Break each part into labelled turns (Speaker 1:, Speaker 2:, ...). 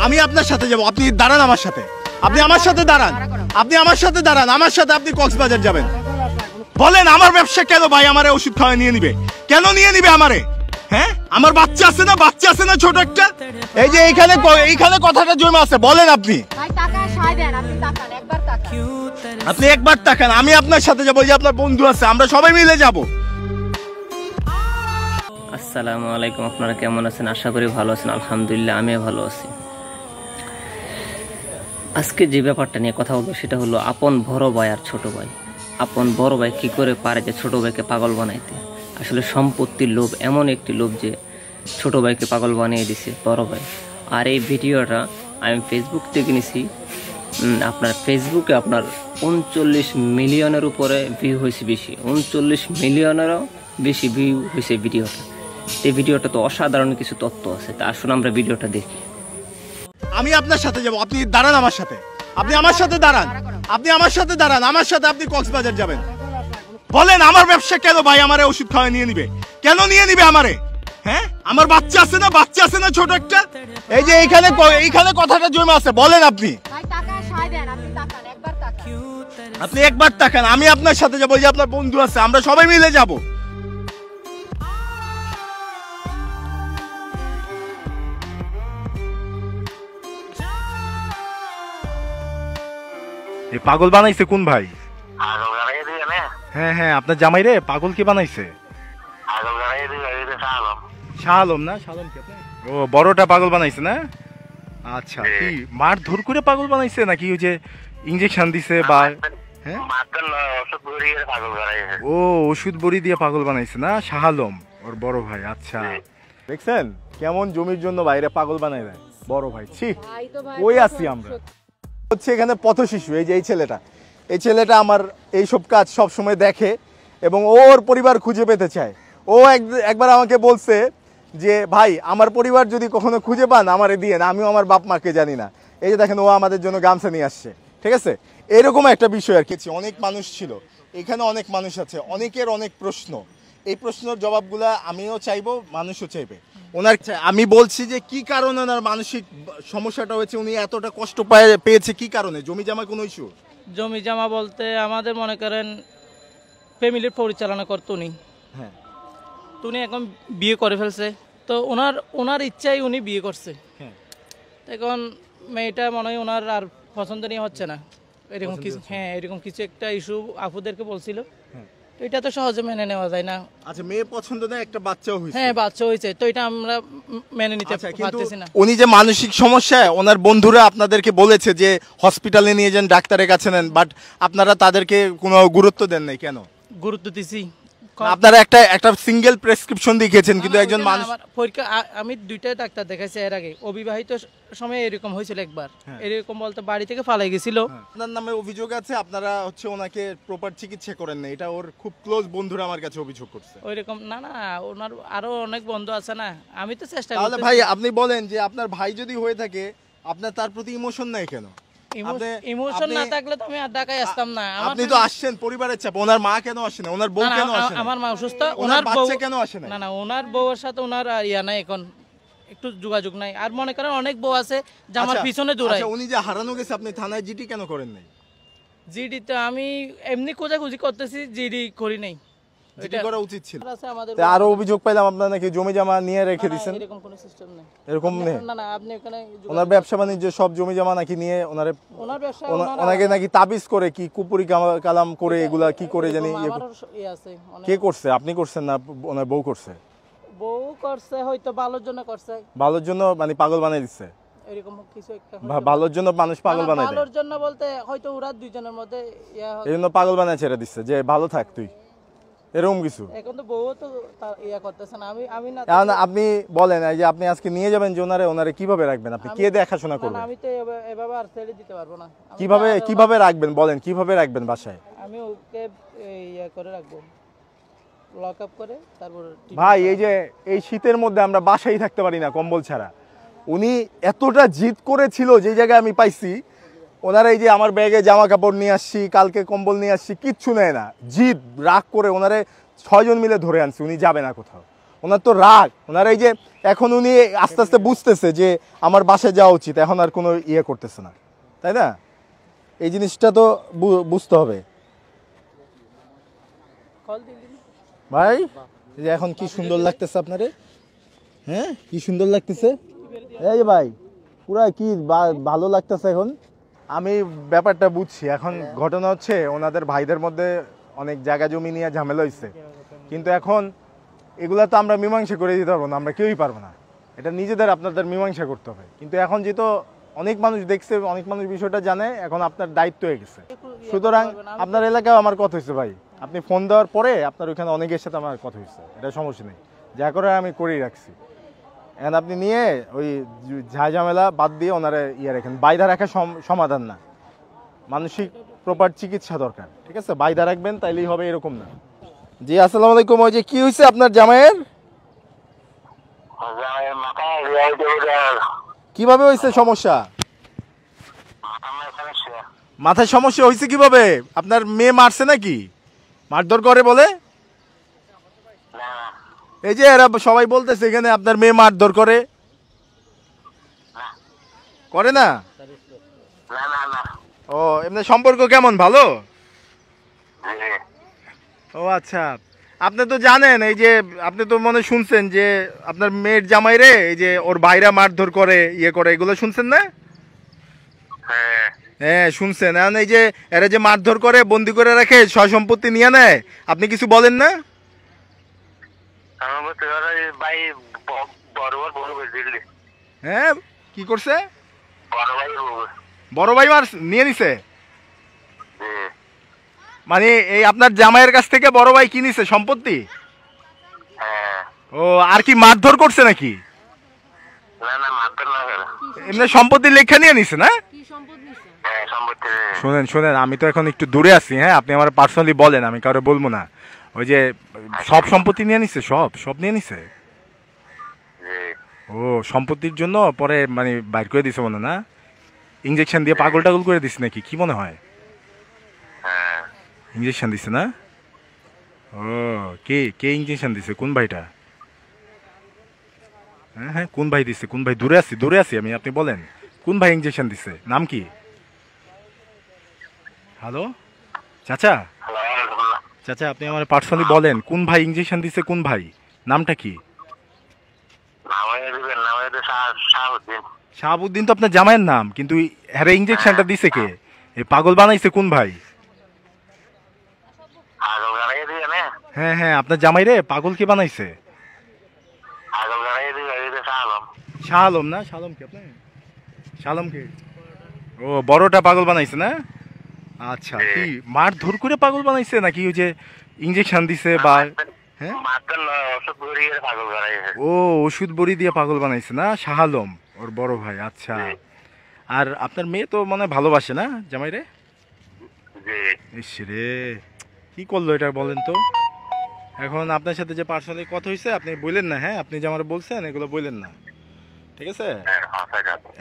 Speaker 1: আমি আপনার সাথে যাব, আপনি দাঁড়ান আমার সাথে, আপনি আমার সাথে দাঁড়ান, আপনি আমার সাথে দাঁড়ান, আমার সাথে আপনি কক্সবাজার যাবেন। বলেন আমার ব্যবসা কেন ভাই আমারে ওষুধ খাওয়া নিয়ে নিবে, কেন নিয়ে নিবে আমারে? হ্যাঁ আমার বাচ্চা আছে না, বাচ্চা আছে না ছোট একটা, এই যে এইখানে কথাটা জমে আছে। বলেন আপনি আপনি একবার তাকান, আমি আপনার সাথে যাবো, যে আপনার বন্ধু আছে, আমরা সবাই মিলে যাব।
Speaker 2: আসসালামু আলাইকুম, আপনারা কেমন আছেন? আশা করি ভালো আছেন। আলহামদুলিল্লাহ আমিও ভালো আছি। আজকে যে ব্যাপারটা নিয়ে কথা বলবো সেটা হলো আপন বড় ভাই আর ছোট ভাই। আপন বড় ভাই কি করে পারে যে ছোট ভাইকে পাগল বানাইতে? আসলে সম্পত্তির লোভ এমন একটি লোভ যে ছোট ভাইকে পাগল বানিয়ে দিছে বড় ভাই। আর এই ভিডিওটা আমি ফেসবুক থেকে নিছি। আপনার ফেসবুকে আপনার 39 মিলিয়নের উপরে ভিউ হয়েছে, বেশি 39 মিলিয়নেরও বেশি ভিউ হয়েছে ভিডিওটা। এই ভিডিওটা তো অসাধারণ কিছু তথ্য আছে, তা আসুন আমরা ভিডিওটা দেখি।
Speaker 1: আমি আপনার সাথে যাব, আপনি দাঁড়ান আমার সাথে, আপনি আমার সাথে দাঁড়ান, আপনি আমার সাথে দাঁড়ান, আমার সাথে আপনি কক্সবাজার যাবেন। বলেন আমার ব্যবসা কেন ভাই আমারে ওষুধ খাওয়া নিয়ে নিবে, কেন নিয়ে নিবে আমারে? হ্যাঁ আমার বাচ্চা আছে না, বাচ্চা আছে না ছোট একটা, এই যে এইখানে কথাটা জমে আছে। বলেন আপনি আপনি একবার তাকান, আমি আপনার সাথে যাবো, যে আপনার বন্ধু আছে, আমরা সবাই মিলে যাব। পাগল বানাইছে কোন ভাই? হ্যাঁ হ্যাঁ আপনার জামাই রে পাগল কে বানাইছে? শাহ আলম না? ও বড়টা পাগল বানাইছে না? আচ্ছা কি মারধর করে পাগল বানাইছে নাকি ওই যে ইনজেকশন দিছে বা হ্যাঁ ও ওষুধ বড়ি দিয়ে পাগল বানাইছে না শাহ আলম ওর বড় ভাই? আচ্ছা দেখছেন কেমন জমির জন্য বাইরে পাগল বানাই দেয় বড় ভাই। ছি ওই আছি আমরা হচ্ছে এখানে পথ শিশু। এই যে এই ছেলেটা আমার এইসব কাজ সব সময় দেখে এবং ওর পরিবার খুঁজে পেতে চায়। ও একবার আমাকে বলছে যে ভাই আমার পরিবার যদি কখনো খুঁজে পান আমারে দিয়ে না, আমিও আমার বাপ মাকে জানি না। এই যে দেখেন ও আমাদের জন্য গামছা নিয়ে আসছে, ঠিক আছে? এরকম একটা বিষয় আর কি। অনেক মানুষ ছিল এখানে, অনেক মানুষ আছে, অনেকের অনেক প্রশ্ন। এই প্রশ্নের জবাবগুলা আমিও চাইবো, মানুষও চাইবে। ওনার আমি বলছি যে কি কারণে ওনার মানসিক সমস্যাটা হয়েছে, উনি এতটা কষ্ট পেয়েছে কি কারণে? জমি জমা কোনো ইস্যু?
Speaker 3: জমি জমা বলতে আমাদের মনে করেন ফ্যামিলির পরিচালনা করতো উনি।
Speaker 1: হ্যাঁ
Speaker 3: উনি এখন বিয়ে করে ফেলছে, তো ওনার ইচ্ছাই উনি বিয়ে করছে।
Speaker 1: হ্যাঁ
Speaker 3: এখন মেয়েটা মনে হয় ওনার আর পছন্দ নিয়ে হচ্ছে না, এরকম কিছু। হ্যাঁ এরকম কিছু একটা ইস্যু আপুদেরকে বলছিল। এটা তো সহজে মেনে নেওয়া যায় না।
Speaker 1: আচ্ছা মেয়ে পছন্দ না, একটা বাচ্চাও হয়েছে।
Speaker 3: হ্যাঁ বাচ্চা হয়েছে, তো এটা আমরা মেনে নিতে পারতেছি না।
Speaker 1: উনি যে মানসিক সমস্যা, ওনার বন্ধুরা আপনাদেরকে বলেছে যে হসপিটালে নিয়ে যান, ডাক্তারের কাছে নেন, বাট আপনারা তাদেরকে কোনো গুরুত্ব দেন নাই কেন?
Speaker 3: গুরুত্ব দিছি।
Speaker 1: আপনারা একটা সিঙ্গেল প্রেসক্রিপশন দেখিয়েছেন, কিন্তু একজন মানুষ
Speaker 3: পরীক্ষা আমি 2টা ডাক্তার দেখাইছি এর আগে। অবিবাহিত সময় এরকম হয়েছিল একবার, এরকম বলতে বাড়ি থেকে পালাই গেছিল।
Speaker 1: আপনার নামে অভিযোগ আছে, আপনারা হচ্ছে ওনাকে প্রপার চিকিৎসা করেন না, এটা ওর খুব ক্লোজ বন্ধুরা আমার কাছে অভিযোগ করছে।
Speaker 3: ওইরকম না, ওনার আরো অনেক বন্ধু আছে না, আমি তো চেষ্টা করি।
Speaker 1: তাহলে ভাই আপনি বলেন যে আপনার ভাই যদি হয়ে থাকে আপনার তার প্রতি ইমোশন নাই কেন?
Speaker 3: ইমোশন না থাকলে তো আমি আর ঢাকায় আসতাম না।
Speaker 1: আপনি তো আসছেন পরিবারের চাপ। ওনার মা কেন আসে না? ওনার বউ কেন আসে না?
Speaker 3: আমার মা অসুস্থ,
Speaker 1: ওনার বাচ্চা কেন আসে না?
Speaker 3: না ওনার বউয়ের সাথে ওনার ইয়া নাই, এখন একটু যোগাযোগ নাই। আর মনে করেন অনেক বউ আছে যে আমার পিছনে দৌড়ায়।
Speaker 1: আচ্ছা উনি যে হারানো গেছে, আপনি থানায় জিডি কেন করেন নাই?
Speaker 3: জিডি তো আমি এমনি খোঁজাখুঁজি করতেছি, জিডি করি নাই।
Speaker 1: জিডি করা উচিত ছিল। আরো অভিযোগ পাইলাম আপনারা নাকি জমি জমা নিয়ে রেখে দিয়েছেন।
Speaker 3: এরকম কোনো সিস্টেম নেই।
Speaker 1: এরকম নেই?
Speaker 3: না আপনি এখানে
Speaker 1: ওনার ব্যবসা বাণিজ্য সব জমি জমা নাকি নিয়ে ওনার ব্যবসা, ওনাকে নাকি তাবিজ করে কি কুপুরি কালাম করে এগুলা কি করে জানি কে করছে? আপনি করছেন না ওনার বউ করছে?
Speaker 3: বউ করছে, হয়তো ভালোর জন্য করছে।
Speaker 1: ভালোর জন্য মানে পাগল বানাই দিচ্ছে
Speaker 3: এরকম কিছু একটা।
Speaker 1: ভালোর জন্য মানুষ পাগল বানায় দেয়।
Speaker 3: ভালোর জন্য বলতে হয়তো ওরা দুইজনের মধ্যে
Speaker 1: এজন্য পাগল বানায় ছেড়ে দিচ্ছে যে ভালো থাক তুই, এরকম কিছু।
Speaker 3: এখন তো বউ তো করতেছে না। আমি না।
Speaker 1: আপনি বলেন এই যে আপনি আজকে নিয়ে যাবেন যে ওনারে কিভাবে রাখবেন? আপনি কে দেখাশোনা করবেন?
Speaker 3: আমি তো এভাবে আর ছেড়ে দিতে পারবো না।
Speaker 1: কিভাবে রাখবেন বলেন? কিভাবে রাখবেন বাসায়?
Speaker 3: আমি ওকে করে রাখবো, লক আপ করে। তারপর
Speaker 1: ভাই এই যে এই শীতের মধ্যে আমরা বাসায় থাকতে পারি না কম্বল ছাড়া। উনি এতটা জিদ করেছিল, যে জায়গায় আমি পাইছি ওনারা এই যে আমার ব্যাগে জামা কাপড় নিয়ে আসছি, কালকে কম্বল নিয়ে আসছি, কিচ্ছু নেয় না। জিদ রাগ করে ওনারে 6 জন মিলে ধরে আনছি, উনি যাবে না কোথাও। ওনার তো রাগ, ওনার এই যে এখন উনি আস্তে আস্তে বুঝতেছে যে আমার বাসায় যাওয়া উচিত, এখন আর কোনো ইয়ে করতেছে না, তাই না? এই জিনিসটা তো বুঝতে হবে ভাই। এই যে এখন কি সুন্দর লাগতেছে আপনারে, হ্যাঁ কি সুন্দর লাগতেছে, এই যে ভাই পুরা কি ভালো লাগতেছে এখন। আমি ব্যাপারটা বুঝছি। এখন ঘটনা হচ্ছে ওনাদের ভাইদের মধ্যে অনেক জায়গা জমি নিয়ে ঝামেলা হয়েছে, কিন্তু এখন এগুলা তো আমরা মীমাংসা করে দিতে পারবো না, আমরা কেউই পারবো না, এটা নিজেদের আপনাদের মীমাংসা করতে হবে। কিন্তু এখন যেহেতু অনেক মানুষ দেখছে, অনেক মানুষ বিষয়টা জানে, এখন আপনার দায়িত্ব হয়ে গেছে। সুতরাং আপনার এলাকায় আমার কথা হয়েছে ভাই, আপনি ফোন দেওয়ার পরে আপনার ওইখানে অনেকের সাথে আমার কথা হয়েছে, এটা সমস্যা নেই, যা করে আমি করেই রাখছি। এখন আপনি নিয়ে ওই ঝামেলা বাদ দিয়ে ওনারা ইয়ে রাখেন, বাইরে রাখা সমাধান না, মানসিক প্রপার চিকিৎসা দরকার, ঠিক আছে? বাইরে রাখবেন তাইলেই হবে, এরকম না। জি আসসালামু আলাইকুম। ওই যে কি হয়েছে আপনার জামাইয়ের, কিভাবে হয়েছে সমস্যা? মাথায় সমস্যা হয়েছে কিভাবে? আপনার মেয়ে মারছে নাকি, মারধর করে বলে? এই যে এরা সবাই বলতেছে এখানে আপনার মেয়ে মারধর করে, করে না? ও এমনি সম্পর্ক কেমন, ভালো? ও আচ্ছা, আপনি তো জানেন, এই যে আপনি তো মনে শুনছেন যে আপনার মেয়ের জামাই রে এই যে ওর ভাইরা মারধর করে, ইয়ে করে, এগুলো শুনছেন না? হ্যাঁ শুনছেন। এখন এই যে এরা যে মারধর করে, বন্দি করে রাখে, সয় সম্পত্তি নিয়ে নেয়, আপনি কিছু বলেন না? হ্যাঁ কি করছে? বড় ভাই মার নিয়ে নিছে, মানে এই আপনার জামাইয়ের কাছ থেকে বড় ভাই কি নিছে সম্পত্তি? ও আর কি মারধর করছে নাকি? এমনি সম্পত্তি লেখা নিয়ে নিছে না? শোনেন শোনেন, আমি তো এখন একটু দূরে আছি, হ্যাঁ আপনি আমার পার্সোনালি বলেন, আমি কারো বলবো না। ওই যে সব সম্পত্তি নিয়ে নিছে, সব সব নিয়ে নিছে। ও সম্পত্তির জন্য পরে মানে বাইর করে দিছে মনে না, ইঞ্জেকশন দিয়ে পাগল টাগল করে দিছে নাকি, কি মনে হয়? ইঞ্জেকশন দিছে না? ও কে কে ইঞ্জেকশন দিছে, কোন ভাইটা? হ্যাঁ হ্যাঁ কোন ভাই দিছে, কোন ভাই? দূরে আছি আমি, আপনি বলেন কোন ভাই ইঞ্জেকশন দিছে, নাম কি? হ্যালো চাচা, চাচা আপনি আমার পার্সোনালি বলেন কোন ভাই ইঞ্জেকশন দিছে, কোন ভাই, নামটা কি? শাহাবুদ্দিন তো আপনার জামাইয়ের নাম, কিন্তু হ্যাঁ ইঞ্জেকশনটা দিছে কে, এই পাগল বানাইছে কোন ভাই? হ্যাঁ হ্যাঁ আপনার জামাই রে পাগল কে বানাইছে? শাহ আলম না, শালম কি আপনার? শালম কে? ও বড়টা পাগল বানাইছে না? আচ্ছা কি মারধর করে পাগল বানাইছে নাকি ওই যে ইঞ্জেকশন দিছে বা? হ্যাঁ ও ওষুধ বড়ি দিয়ে পাগল বানাইছে না, শাহ আলম ওর বড় ভাই। আচ্ছা আর আপনার মেয়ে তো মনে হয় ভালোবাসে না জামাই রে? ইস রে কি করলো এটা বলেন তো। এখন আপনার সাথে যে পার্সোনালি কথা হয়েছে আপনি বললেন না, হ্যাঁ আপনি যে আমার বলছেন এগুলো বললেন না, ঠিক আছে?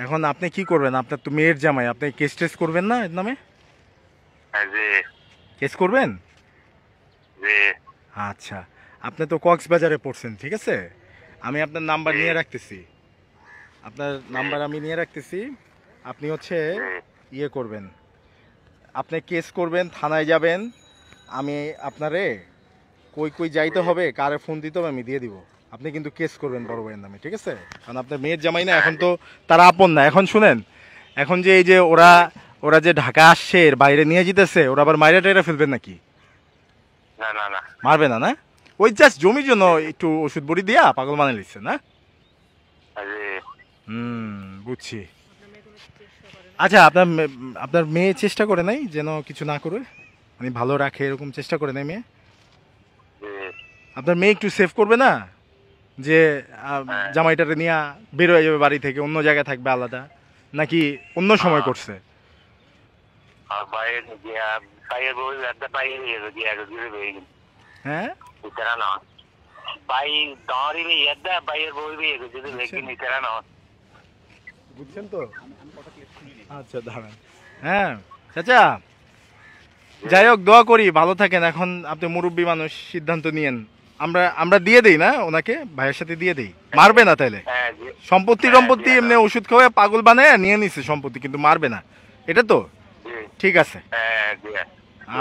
Speaker 1: এখন আপনি কি করবেন, আপনার তো মেয়ের জামাই, আপনি কেস টেস করবেন না এর নামে? কেস করবেন? আচ্ছা আপনি তো কক্সবাজারে পড়ছেন, ঠিক আছে, আমি আপনার নাম্বার নিয়ে রাখতেছি, আপনার নাম্বার আমি নিয়ে রাখতেছি। আপনি হচ্ছে ইয়ে করবেন, আপনি কেস করবেন, থানায় যাবেন, আমি আপনারে কই কই যাইতে হবে, কারে ফোন দিতে হবে আমি দিয়ে দিব, আপনি কিন্তু কেস করবেন বড় ভাইয়ের নামে, ঠিক আছে? কারণ আপনার মেয়ের জামাই না, এখন তো তারা আপন না। এখন শুনেন, এখন যে এই যে ওরা ওরা যে ঢাকা আসছে, এর বাইরে নিয়ে যেতেছে, ওরা আবার মাইরা টাইরা ফেলবেন নাকি? মারবে না না, ওই জাস্ট জমির জন্য একটু ওষুধ বড়ি দিয়া পাগল বানিয়ে নিচ্ছে না? বুঝছি। আচ্ছা আপনার আপনার মেয়ে চেষ্টা করে নাই যেন কিছু না করে, মানে ভালো রাখে এরকম চেষ্টা করে নাই মেয়ে? আপনার মেয়ে একটু সেভ করবে না, যে জামাইটারে নিয়ে বের হয়ে যাবে বাড়ি থেকে, অন্য জায়গায় থাকবে আলাদা, নাকি অন্য সময় করছে? হ্যাঁ বুঝছেন তো? আচ্ছা দাঁড়ান, হ্যাঁ চাচা যাই হোক দোয়া করি ভালো থাকেন। এখন আপনি মুরব্বী মানুষ, সিদ্ধান্ত নিয়েন, আমরা আমরা দিয়ে দেই না ওনাকে, ভাইয়ের সাথে দিয়ে দেই, মারবে না তাইলে?
Speaker 4: হ্যাঁ
Speaker 1: সম্পত্তি সম্পত্তি এমনি ওষুধ খাওয়ায় পাগল বানায় নিয়ে নিছে সম্পত্তি, কিন্তু মারবে না, এটা তো ঠিক আছে?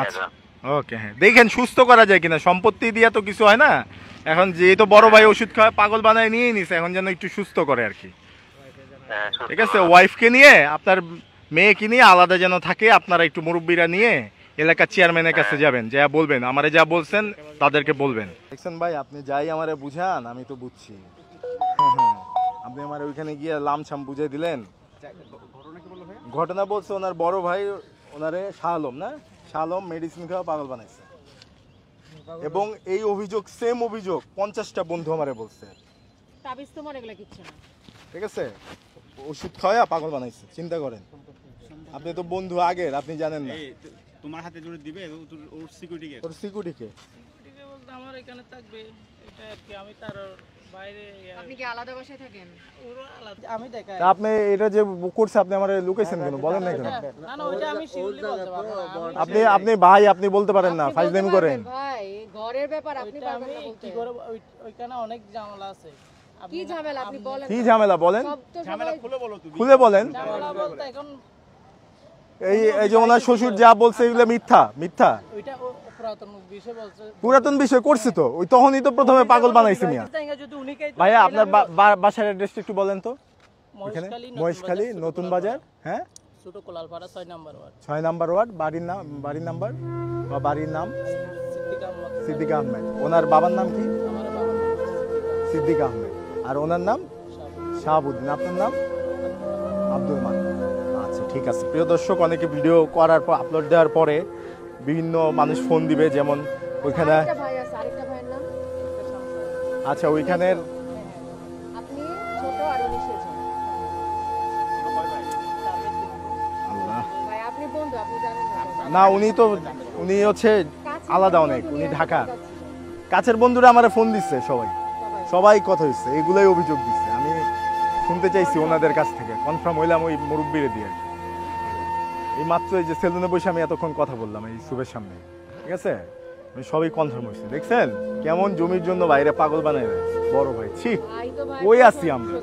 Speaker 1: আচ্ছা ওকে, হ্যাঁ দেখেন সুস্থ করা যায় কিনা, সম্পত্তি দিয়া তো কিছু হয় না। এখন যেহেতু বড় ভাই ওষুধ খাওয়ায় পাগল বানায় নিয়েই নিছে, এখন যেন একটু সুস্থ করে আর কি। ঠিক আছে, ওয়াইফকে নিয়ে আপনার মেয়েকে নিয়ে আলাদা যেন থাকে, আপনারা একটু মুরব্বীরা নিয়ে এলাকার চেয়ারম্যানের কাছে যাবেন, যা বলবেন আমারে যা বলছেন তাদেরকে বলবেন। দেখছেন ভাই, আপনি যাই আমারে বুঝান, আমি তো বুঝছি। আপনি আমার ওইখানে গিয়ে লামছাম বুঝাই দিলেন। ঘটনা বলছে ওনার বড় ভাই ওনারে শাহ আলম, না শাহ আলম মেডিসিন খাওয়া পাগল বানাইছে, এবং এই অভিযোগ সেম অভিযোগ 50টা বন্ধু আমারে বলছে। ঠিক আছে, ওষুধ খাওয়া পাগল বানাইছে, চিন্তা করেন। আপনি তো বন্ধু আগের, আপনি জানেন না।
Speaker 5: তোমার হাতে জোরে দিবে ওর সিকিউরিটি কে?
Speaker 1: ওর সিকিউরিটি কে?
Speaker 3: বলতে আমার এখানে থাকবে, এটা আর কি, আমি তার বাইরে।
Speaker 6: আপনি কি আলাদা বাসায় থাকেন?
Speaker 3: ওরা আলাদা, আমি দেখাই।
Speaker 1: তা আপনি এটা যে করছে, আপনি আমারে লুকাইছেন কেন, বলেন না কেন?
Speaker 3: না না, ওইটা আমি শিওরলি বলতে পারবো না।
Speaker 1: আপনি আপনি ভাই, আপনি বলতে পারেন না, ফাইজলামি করেন।
Speaker 6: ভাই ঘরের ব্যাপার আপনি
Speaker 3: ওইটা
Speaker 6: পারবেন
Speaker 3: আমি
Speaker 6: না বলতে।
Speaker 3: কি করে, ওইখানে অনেক ঝামেলা আছে।
Speaker 6: কি ঝামেলা আপনি বলেন?
Speaker 1: কি ঝামেলা বলেন,
Speaker 6: সব তো
Speaker 5: ঝামেলা
Speaker 6: সবাই
Speaker 5: খুলে বলো তুমি।
Speaker 1: খুলে বলেন।
Speaker 3: ঝামেলা বলতে এখন
Speaker 1: এই এই যে ওনার শ্বশুর যা বলছে এগুলো মিথ্যা, মিথ্যা
Speaker 3: ওইটা পুরাতন বিষয় বলছে।
Speaker 1: পুরাতন বিষয় করছে তো, ওই তখনই তো প্রথমে পাগল বানাইছে মিয়া।
Speaker 3: যদি উনিকেই তো
Speaker 1: ভাইয়া আপনার বাসার অ্যাড্রেসটা একটু বলেন তো। এখানে
Speaker 3: মহেশখালী,
Speaker 1: মহেশখালী নতুন বাজার, হ্যাঁ
Speaker 3: ছোট কোলালপাড়া 6 নাম্বার ওয়ার্ড,
Speaker 1: 6 নাম্বার ওয়ার্ড। বাড়ির নাম, বাড়ির নাম্বার বা বাড়ির নাম?
Speaker 3: সিদ্দিক আহমদ।
Speaker 1: সিদ্দিক আহমেদ। ওনার বাবার নাম কি?
Speaker 3: আমার বাবার নাম
Speaker 1: সিদ্দিক আহমেদ। আর ওনার নাম শাহাবুদ্দিন। আপনার নাম? আব্দুল মান। আচ্ছা ঠিক আছে। প্রিয় দর্শক, অনেকে ভিডিও করার পর, আপলোড দেওয়ার পরে বিভিন্ন মানুষ ফোন দিবে, যেমন ওইখানে
Speaker 6: আরেকটা ভাই আছে, আরেকটা ভাইয়ের নাম?
Speaker 1: আচ্ছা ওইখানের
Speaker 6: আপনি ছোট আর উনি সেজন।
Speaker 1: আল্লাহ,
Speaker 6: ভাই আপনি বন্ধু, আপনি জানেন না।
Speaker 1: না উনি তো, উনি হচ্ছে
Speaker 6: কাছের
Speaker 1: আলাদা
Speaker 6: বন্ধু,
Speaker 1: অনেক, উনি
Speaker 6: দুনিয়ার
Speaker 1: ঢাকা।
Speaker 6: সবার কাছে।
Speaker 1: কাছের বন্ধুরা আমারে ফোন দিচ্ছে, সবাই সবাই কথা হচ্ছে, এগুলোই অভিযোগ দিচ্ছে। আমি শুনতে চাইছি ওনাদের কাছ থেকে, কনফার্ম হইলাম ওই মুরব্বীরে দিয়ে। এই মাত্র এই যে সেলুনে বসে আমি এতক্ষণ কথা বললাম এই সুবের সামনে, ঠিক আছে, আমি সবই কনফার্ম হয়েছে। দেখছেন কেমন জমির জন্য বাইরে পাগল বানায় দেয় বড় ভাই। ছি,
Speaker 6: ভাই তো ভাই
Speaker 1: কই আছি আমরা,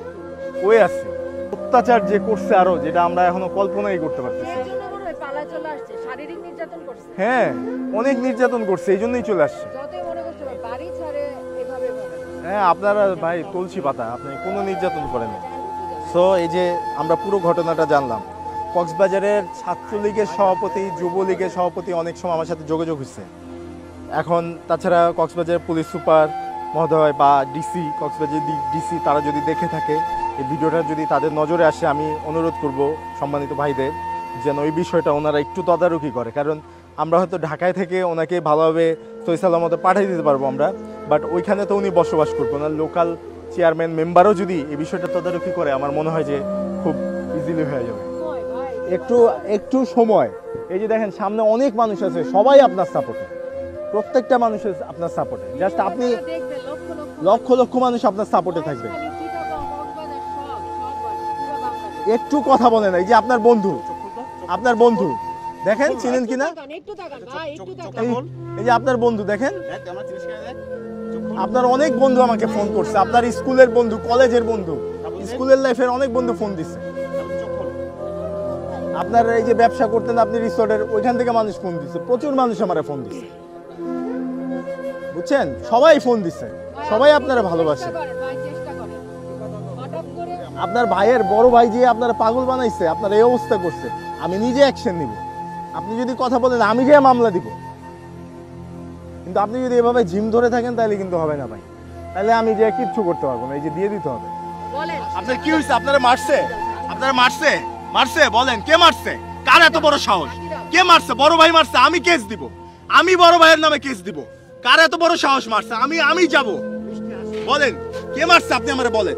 Speaker 1: কই আছি? অত্যাচার যে করছে আরো, যেটা আমরা এখনো কল্পনাই করতে পারতেছি।
Speaker 6: এই জন্য মনে হয় পালা চলে আসছে, শারীরিক নির্যাতন করছে।
Speaker 1: হ্যাঁ, অনেক নির্যাতন করছে, এই জন্যই চলে আসছে।
Speaker 6: যতই মনে করতে পারে বাড়ি ছাড়ে এভাবে বলে।
Speaker 1: হ্যাঁ, আপনারা ভাই তুলসী পাতা, আপনি কোনো নির্যাতন করেন না। সো এই যে আমরা পুরো ঘটনাটা জানলাম। কক্সবাজারের ছাত্রলীগের সভাপতি, যুবলীগের সভাপতি অনেক সময় আমার সাথে যোগাযোগ হচ্ছে। এখন তাছাড়া কক্সবাজারের পুলিশ সুপার মহোদয় বা ডিসি, কক্সবাজার ডিসি, তারা যদি দেখে থাকে এই ভিডিওটা, যদি তাদের নজরে আসে, আমি অনুরোধ করব সম্মানিত ভাইদের যেন ওই বিষয়টা ওনারা একটু তদারকি করে। কারণ আমরা হয়তো ঢাকায় থেকে ওনাকে ভালোভাবে সহিসালামতে পাঠিয়ে দিতে পারবো আমরা, বাট ওইখানে তো উনি বসবাস করবো না। লোকাল চেয়ারম্যান মেম্বারও যদি এই বিষয়টা তদারকি করে, আমার মনে হয় যে খুব ইজিলি হয়ে যাবে।
Speaker 6: ওই ভাই
Speaker 1: একটু একটু সময়, এই যে দেখেন সামনে অনেক মানুষ আছে, সবাই আপনার সাপোর্টে, প্রত্যেকটা মানুষের আপনার সাপোর্টে। জাস্ট আপনি
Speaker 6: দেখবে লক্ষ লক্ষ
Speaker 1: লক্ষ লক্ষ মানুষ আপনার সাপোর্টে থাকবে।
Speaker 6: খালি চিটাগং, কক্সবাজার সব পুরো বাংলাদেশ।
Speaker 1: একটু কথা বলেন, এই যে আপনার বন্ধু, আপনার বন্ধু দেখেন, চিনেন কিনা?
Speaker 6: একটু তাকান ভাই, একটু তাকান।
Speaker 1: এই যে আপনার বন্ধু দেখেন,
Speaker 5: দেখ আমার জিনিস কেন দেখ।
Speaker 1: আপনার অনেক বন্ধু আমাকে ফোন করছে, আপনার স্কুলের বন্ধু, কলেজের বন্ধু, স্কুলের লাইফের অনেক বন্ধু ফোন দিচ্ছে। আপনার এই যে ব্যবসা করতেন আপনি রিসোর্টের, ওইখান থেকে মানুষ ফোন দিচ্ছে, প্রচুর মানুষ আমারে ফোন দিচ্ছে, বুঝছেন? সবাই ফোন দিচ্ছে, সবাই আপনারা ভালোবাসে।
Speaker 6: চেষ্টা করেন ভাই, চেষ্টা করেন। হঠাৎ করে
Speaker 1: আপনার ভাইয়ের বড় ভাই যে আপনারা পাগল বানাইছে, আপনার এই অবস্থা করছে, আমি নিজে অ্যাকশন নিব। আপনি যদি কথা বলেন আমি যে মামলা দিব, কিন্তু আপনি যদি এভাবে জিম ধরে থাকেন তাহলে কিন্তু হবে না ভাই, তাহলে আমি যে কিচ্ছু করতে পারবো না, এই যে দিয়ে দিতে হবে।
Speaker 6: বলেন
Speaker 1: আপনার কি হয়েছে? আপনারা মারছে? আপনারা মারছে? মারছে? বলেন কে মারছে? কার এত বড় সাহস? কে মারছে? বড় ভাই মারছে, আমি কেস দিব, আমি বড় ভাইয়ের নামে কেস দিব। কার এত বড় সাহস মারছে? আমি যাব। বলেন কে মারছে? আপনি আমারে বলেন,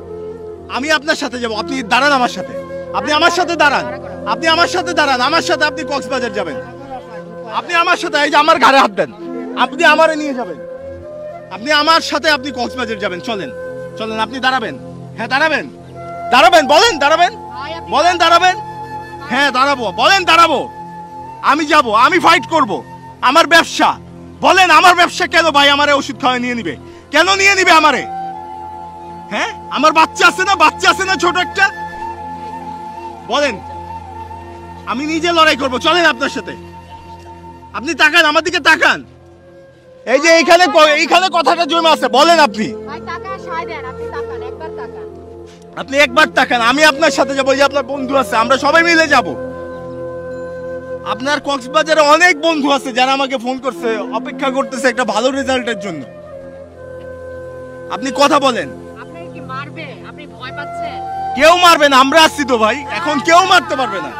Speaker 1: আমি আপনার সাথে যাব। আপনি দাঁড়ান আমার সাথে, আপনি আমার সাথে দাঁড়ান, আপনি আমার সাথে দাঁড়ান, আমার সাথে আপনি কক্সবাজার যাবেন, আপনি আমার সাথে, এই যে আমার ঘাড়ে হাত দেন, আপনি আমারে নিয়ে যাবেন, আপনি আমার সাথে আপনি কক্সবাজার যাবেন। চলেন চলেন, আপনি দাঁড়াবেন, হ্যাঁ দাঁড়াবেন, দাঁড়াবেন, বলেন দাঁড়াবেন,
Speaker 6: ভাই আপনি
Speaker 1: বলেন দাঁড়াবেন, হ্যাঁ দাঁড়াবো, বলেন দাঁড়াবো, আমি যাব, আমি ফাইট করব, আমার ব্যবসা, বলেন আমার ব্যবসা কেন ভাই আমার ওষুধ খাওয়া নিয়ে নিবে? কেন নিয়ে নিবে আমারে? হ্যাঁ, আমার বাচ্চা আছে না ছোট একটা? বলেন, আমি নিজে লড়াই করব, চলেন আপনার সাথে। আপনি তাকান, আমার দিকে তাকান। এই যে এইখানে কথাটা জমে আছে, বলেন আপনি।
Speaker 6: ভাই টাকা সায় দেন, আপনি তাকান, একবার তাকান।
Speaker 1: আপনি একবার তাকান, আমি আপনার সাথে যাবো। যে আপনার বন্ধু আছে, আমরা সবাই মিলে যাব। আপনার কক্সবাজারে অনেক বন্ধু আছে যারা আমাকে ফোন করছে, অপেক্ষা করতেছে একটা ভালো রেজাল্টের জন্য। আপনি কথা বলেন।
Speaker 6: আপনাকে কি মারবে? আপনি ভয় পাচ্ছেন?
Speaker 1: কেউ মারবে না, আমরা আসছি তো ভাই, এখন কেউ মারতে পারবে না।